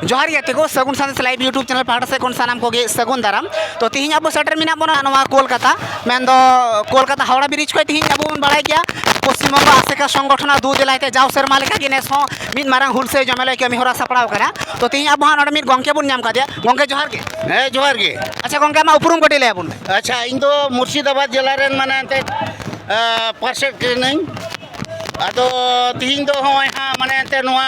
जोहार गे को सगुन संदेश लाइव यूट्यूब चैनल पाहटा से कोन सानाम कोगे सगुन दाराम तो तिहिं अब सेटर मिना बना नवा कोलकाता मेन दो कोलकाता हावड़ा ब्रिज को तिहिं अब बड़ाई गया पश्चिम बंग आसेका संगठन दू दिलाइते जाव सेरमा लेका गे नेस हो मिद मारांग हुलसे जमेले कमी होरा सपड़ाव करा तो तिहिं अब हां नोडे मिद गंके बुन नाम कादिया गंके जोहार गे ᱦᱮᱸ ᱡᱚᱦᱟᱨ ᱜᱮ अच्छा गंके मा उपरुम कटी ले बुन ᱟᱪᱪᱷᱟ ᱤᱧ ᱫᱚ ᱢᱩᱨᱥᱤᱫᱟᱵᱟᱫ ᱡᱮᱞᱟ ᱨᱮᱱ ᱢᱟᱱᱮ ᱮᱱᱛᱮ ᱯᱟᱨᱥᱮᱫ ᱠᱟᱹᱱᱟᱹᱧ ᱟᱫᱚ ᱛᱤᱦᱤᱧ ᱫᱚ ᱦᱚᱸᱜᱼᱚᱭ ᱦᱟᱸᱜ ᱢᱟᱱᱮ ᱮᱱᱛᱮ ᱱᱚᱣᱟ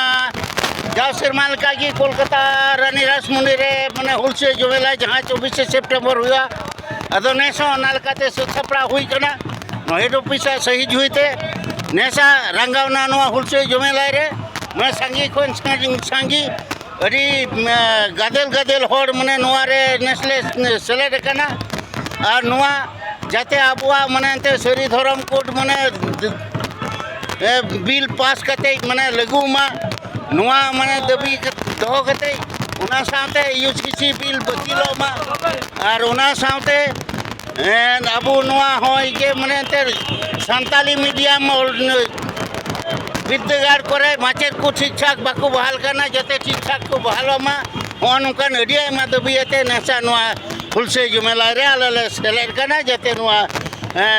ᱡᱟᱣ ᱥᱮᱨᱢᱟ ᱞᱮᱠᱟ ᱜᱮ ᱠᱳᱞᱠᱟᱛᱟ ᱨᱟᱱᱤ ᱨᱟᱥᱢᱩᱱᱰᱤ ᱨᱮ ᱢᱟᱱᱮ ᱦᱩᱞᱥᱟᱹᱭ ᱡᱚᱢᱮᱞᱟᱭ ᱡᱟᱦᱟᱸ 24 ᱥᱮᱯᱴᱮᱢᱵᱚᱨ ᱦᱩᱭᱩᱜᱼᱟ ᱟᱫᱚ ᱱᱮᱥ ᱦᱚᱸ ᱚᱱᱟ ᱞᱮᱠᱟᱛᱮ ᱥᱟᱹᱛ ᱥᱟᱯᱲᱟᱣ ᱦᱩᱭ ᱠᱟᱱᱟ ᱦᱮᱰ ᱚᱯᱷᱤᱥᱟᱜ ᱥᱟᱹᱦᱤᱡ ᱦᱩᱭᱛᱮ ᱱᱮᱥᱟᱜ ᱨᱟᱸᱜᱟᱣᱱᱟ ᱱᱚᱣᱟ ᱦᱩᱞᱥᱟᱹᱭ ᱡᱚᱢᱮᱞᱟᱭ ᱨᱮ ᱢᱟᱱᱮ ᱥᱟᱸᱜᱮ ᱠᱷᱚᱱ ᱥᱟᱸᱜᱮ ᱟᱹᱰᱤ ᱜᱟᱫᱮᱞ ᱦᱚᱲ ᱢᱟᱱᱮ ᱱᱚᱣᱟ ᱨᱮ ᱱᱮᱥᱞᱮ ᱥᱮᱞᱮᱫ ᱟᱠᱟᱱᱟ ᱟᱨ ᱱᱚᱣᱟ जाते आबुआ मने एंते सरी धर्म कोड मने बिल पास कते मने लगू मा नुआ मने दबी दो कते उना साथे यूसीसी बिल बतिलो मा और उना साथे आबु नुआ होय के मने एंते संताली मीडियम विद्यागार करे माचेर को शिक्षक बाको बहाल करना जते शिक्षक को बहालो मा होनुकन अडी मा दबियते नेसा नुआ हुलसे जुमेला रे आले सेलेक्ट करना जते नुआ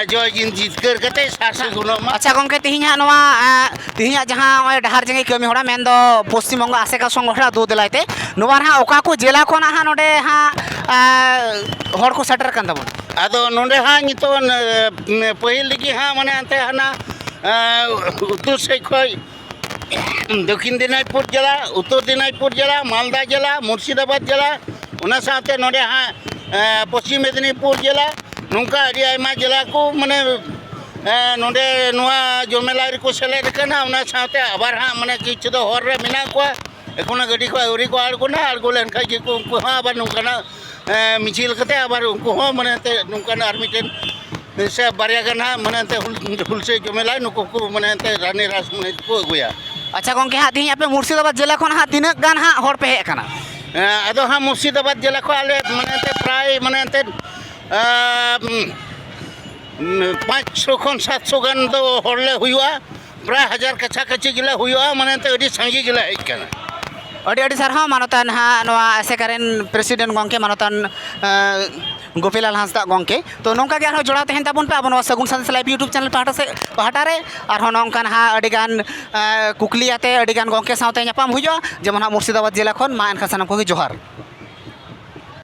जय जितकर कते शासक गुनो मा अच्छा गंके तिहिं नवा तिहिं जहां ओय डहार जंगे कमी होड़ा मेन दो पश्चिम बंग आसेका संगठन दू दिलाइते नुवार हा ओका को जिला कोना हा नोडे हा हर को सेटर कन दबन आदो नोडे हा नितो पहिल लिगी हा माने अंते हना उत्तर से खोय दक्षिण दिनाजपुर जिला उत्तर दिनाजपुर जिला मालदा जिला मुर्शिदाबाद जिला उना साथे नोडे हा पश्चिम मेदिनीपुर जिला नौका अड़ी आयमा जिला को माने नोडे नुआ जमेला रे को सेलेक्ट कना उना साथे आबार हा माने किछु दो हर रे मिना को एकोना गडी को औरी को आड़गोना आड़गो लेन खाय जे को उनको हा आबार नौकाना मिचिल कते आबार उनको हो माने ते नौकाना आर मिटेन से बारिया गना माने ते हुलसे जमेला नुको को माने ते रानी रासमुंडी को अगुया अच्छा गंके हा तिहिं आपे मुर्शिदाबाद जिला कोन हा तिनक गान हा हर पे हे कना आदो हाँ मुर्शिदाबाद जिला को आले माने ते प्राय माने ते 500 खन 700 गान दो हरले हुआ प्राय 1000 कछा कछी गिला हुआ माने ते अडी संगी गिला हेज कना अडी अडी सरहा मानतान हा नवा एसेकारेन प्रेसिडेंट गंके मानतान गोपीलाल हांसदा गंके तो नौका गे जोड़ा तहन ताबन पे अब सगुन संदेश लाइव यूट्यूब चैनल पाहटा रे और नौकान हा अडिगान कुकलियाते अडिगान गंके साथे ᱧᱟᱯᱟᱢ हुई जेमन हा मुर्शिदाबाद जिला खन मा एनखा सानाम को जोहार।